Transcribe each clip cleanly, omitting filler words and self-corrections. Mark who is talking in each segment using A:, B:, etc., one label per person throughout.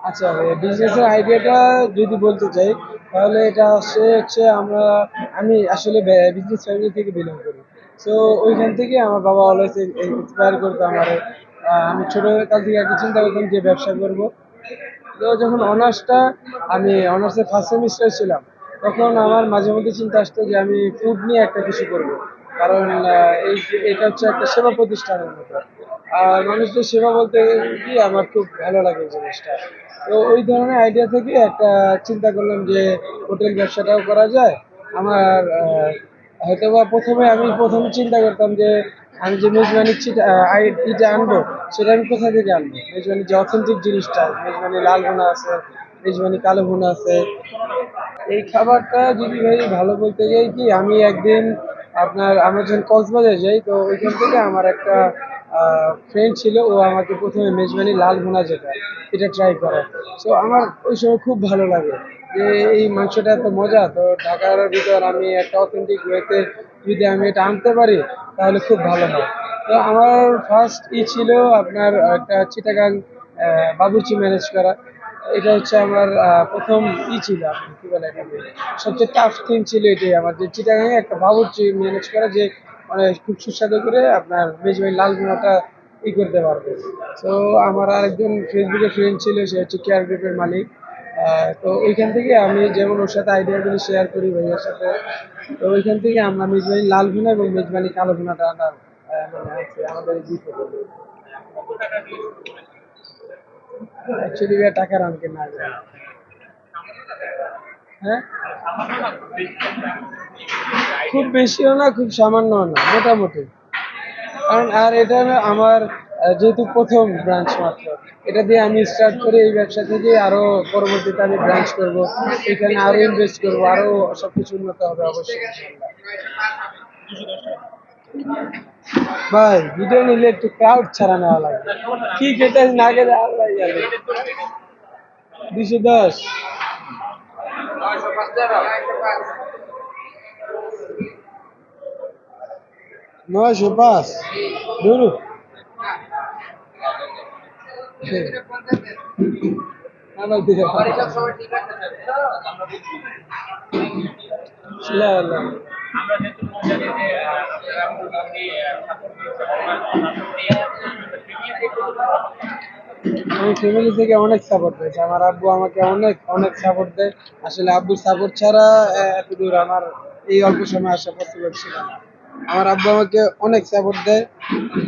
A: আচ্ছা, বিজনেসের আইডিয়াটা যদি বলতে চাই তাহলে এটা হচ্ছে আমি আসলে বিজনেস ফ্যামিলি থেকে বিলং করি। সো ওইখান থেকে আমার বাবা অলওয়েজ ইন্সপায়ার করতো আমার। আমি ছোটকাল থেকে একটা চিন্তা করতাম যে ব্যবসা করব। তো যখন আমি অনার্সের ফার্স্ট সেমিস্টার ছিলাম, তখন আমার মাঝে মধ্যে চিন্তা আসতো যে আমি ফুড নিয়ে একটা কিছু করব। কারণ এটা হচ্ছে একটা সেবা প্রতিষ্ঠানের মতো। আর মানুষদের সেবা বলতে কি আমার খুব ভালো লাগে এই জিনিসটা। তো ওই ধরনের আইডিয়া থেকে একটা চিন্তা করলাম যে হোটেল ব্যবসাটাও করা যায়। আমার হয়তোবা প্রথমে চিন্তা করতাম যে আমি যে মেজবানি ইটা আনবো, সেটা আমি কোথা থেকে আনবো। মেজবানি যে অথেন্টিক জিনিসটা, মেজবানি লাল ভুনা আছে, মেজবানি কালো ভুনা আছে। এই খাবারটা যদি ভাই ভালো বলতে যাই কি, আমি একদিন আমরা যখন কক্সবাজার যাই, তো ওইখান থেকে আমার একটা ফ্রেন্ড ছিল, ও আমাকে প্রথমে মেজবানি লাল ভুনা যেটা, এটা ট্রাই করায়। সো আমার ওই সময় খুব ভালো লাগে যে এই মাংসটা এত মজা। তো ঢাকার ভিতর আমি একটা অথেন্টিক ওয়েতে যদি আমি এটা আনতে পারি তাহলে খুব ভালো হয়। তো আমার ফার্স্ট ছিল একটা চিটাগাং বাবুর্চি ম্যানেজ করা। এটা হচ্ছে আমার প্রথম ছিল, আপনি কি বলে এটাকে, সবচেয়ে টাফ থিং ছিল এটাই আমার, যে চিটাগাংয়ে একটা বাবুর্চি ম্যানেজ করা, যে মানে খুব সুস্বাদু করে আপনার মেজবানি লাল ভুনাটা করতে পারবে। তো আমার আরেকজন ফেসবুকে ফ্রেন্ড ছিল, সে হচ্ছে কেয়ার গ্রুপের মালিক। তো ওইখান থেকে আমি যেমন ওর সাথে আইডিয়াগুলি শেয়ার করি ভাইয়ের সাথে। তো ওইখান থেকে আমরা মেজবানি লাল ভুনা এবং মেজবানি কালো ভুনাটা আনার মানে আছে আমাদের এই দুই পদ্ধতি। অ্যাকচুয়ালি টাকার অঙ্কে না যায়। হ্যাঁ, খুব বেশিও না, খুব সামান্য না, মোটামুটি। কারণ আর এটা আমার যেহেতু প্রথম ব্রাঞ্চ মাত্র, এটা দিয়ে আমি স্টার্ট করি এই ব্যবসা থেকে, আরো পরবর্তীতে আমি ব্রাঞ্চ করব, এখানে আরো ইনভেস্ট করব, আরো সবকিছু উন্নত হবে অবশ্যই ইনশাআল্লাহ। ভাই ভিডিও নিলে একটু ক্রাউড ছাড়া নেওয়া লাগে, কি খেতে না খেতে আল্লাহ জানে। 210, 905 ধরু। আমার দিকে লা লা। আমি ফ্যামিলি থেকে অনেক সাপোর্ট পেয়েছি, আমার আব্বু আমাকে অনেক অনেক সাপোর্ট দেয়। আসলে আব্বুর সাপোর্ট ছাড়া এত দূর আমার এই অল্প সময় আসা পসিবল ছিল না। আমার আব্বু আমাকে অনেক সাপোর্ট দেয়,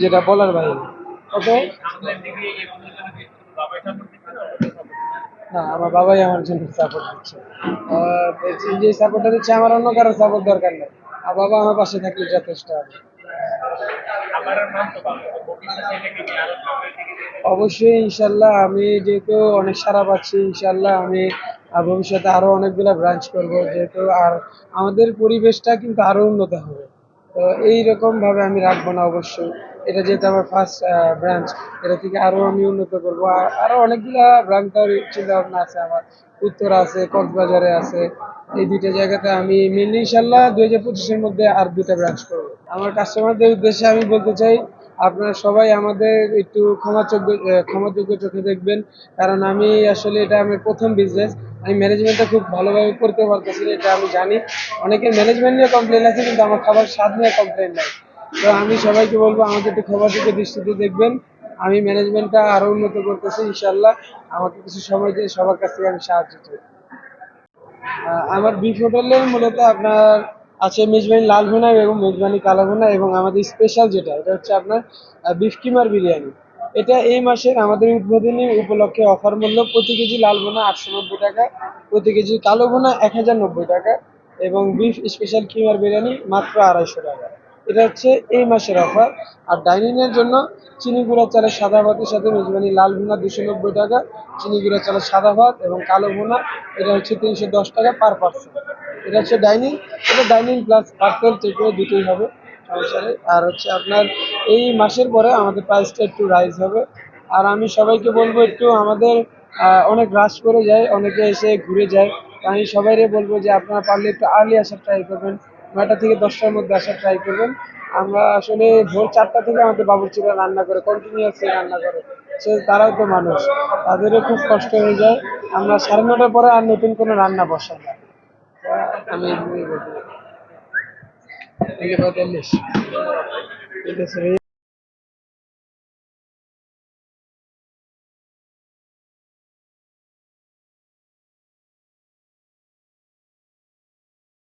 A: যেটা বলার বাইরে। কত না, আমার বাবাই আমার জন্য সাপোর্ট দিচ্ছে। যে সাপোর্টটা দিচ্ছে, আমার অন্য কারো সাপোর্ট দরকার নেই, আর বাবা আমার পাশে থাকলে যথেষ্ট হবে। অবশ্যই ইনশাল্লাহ, আমি যেহেতু অনেক সাড়া পাচ্ছি, ইনশাল্লাহ আমি ভবিষ্যতে আরো অনেকগুলা ব্রাঞ্চ করব, যেহেতু আর আমাদের পরিবেশটা কিন্তু আরো উন্নত হবে। তো এইরকম ভাবে আমি রাখবো না অবশ্যই। এটা যেহেতু আমার ফার্স্ট ব্রাঞ্চ, এটা থেকে আরো আমি উন্নত করবো। আরো অনেকগুলা ব্রাঞ্চ দেওয়ার চিন্তা ভাবনা আছে আমার। উত্তরা আছে, কক্সবাজারে আছে। এই দুইটা জায়গাতে আমি মেনলি ইনশাল্লাহ 2025-এর মধ্যে আর দুইটা ব্রাঞ্চ করবো। আমার কাস্টমারদের উদ্দেশ্যে আমি বলতে চাই, আপনারা সবাই আমাদের একটু ক্ষমাযোগ্য চোখে দেখবেন। কারণ আমি আসলে এটা আমার প্রথম বিজনেস। আমি ম্যানেজমেন্টটা খুব ভালোভাবে করতে পারতেছি না, এটা আমি জানি। অনেকের ম্যানেজমেন্ট নিয়ে কমপ্লেন আছে, কিন্তু আমার খাবার স্বাদ নিয়ে কমপ্লেন নাই। তো আমি সবাইকে বলবো আমাকে একটু ক্ষমাযোগ্য দৃষ্টিতে দেখবেন। আমি ম্যানেজমেন্টটা আরো উন্নত করতেছি ইনশাল্লাহ। আমাকে কিছু সময় দিয়ে সবার কাছ থেকে আমি সাহায্য চাই। আমার বিফ হোটেলে মূলত আপনার আছে মেজবানি লাল ভুনা এবং মেজবানি কালো ভুনা, এবং আমাদের স্পেশাল যেটা, এটা হচ্ছে আপনার বিফ কিমার বিরিয়ানি। এটা এই মাসের আমাদের উদ্বোধনী উপলক্ষে অফার মূল্য, প্রতি কেজি লাল ভুনা 890 টাকা, প্রতি কেজি কালো ভুনা 1090 টাকা, এবং বিফ স্পেশাল কিমার বিরিয়ানি মাত্র 250 টাকা। এটা হচ্ছে এই মাসের অফার। আর ডাইনিং এর জন্য চিনি গুঁড়া চালের সাদা ভাতের সাথে মেজবানি লাল ভুনা 290 টাকা, চিনি গুঁড়া চালের সাদা ভাত এবং কালো ভুনা, এটা হচ্ছে 310 টাকা পার পার্সন। এটা হচ্ছে ডাইনিং। এটা ডাইনিং প্লাস পার্সেল, চেক দুটোই হবে, সমস্যা নেই। আর হচ্ছে আপনার এই মাসের পরে আমাদের প্রাইসটা একটু রাইজ হবে। আর আমি সবাইকে বলবো, একটু আমাদের অনেক রাশ করে যায়, অনেকে এসে ঘুরে যায়। তো আমি সবাইকে বলবো যে আপনারা পারলে একটু আর্লি আসার ট্রাই করবেন, 9টা থেকে 10টার মধ্যে আসার ট্রাই করবেন। আমরা আসলে ভোর 4টা থেকে আমাদের বাবুর্চিরা রান্না করে, কন্টিনিউয়াসলি রান্না করে। সে তারাও তো মানুষ, তাদেরও খুব কষ্ট হয়ে যায়। আমরা 9:30টার পরে আর নতুন কোনো রান্না বসাই না। আমি এগুলোই বলতে পারি। ঠিক আছে ভাই।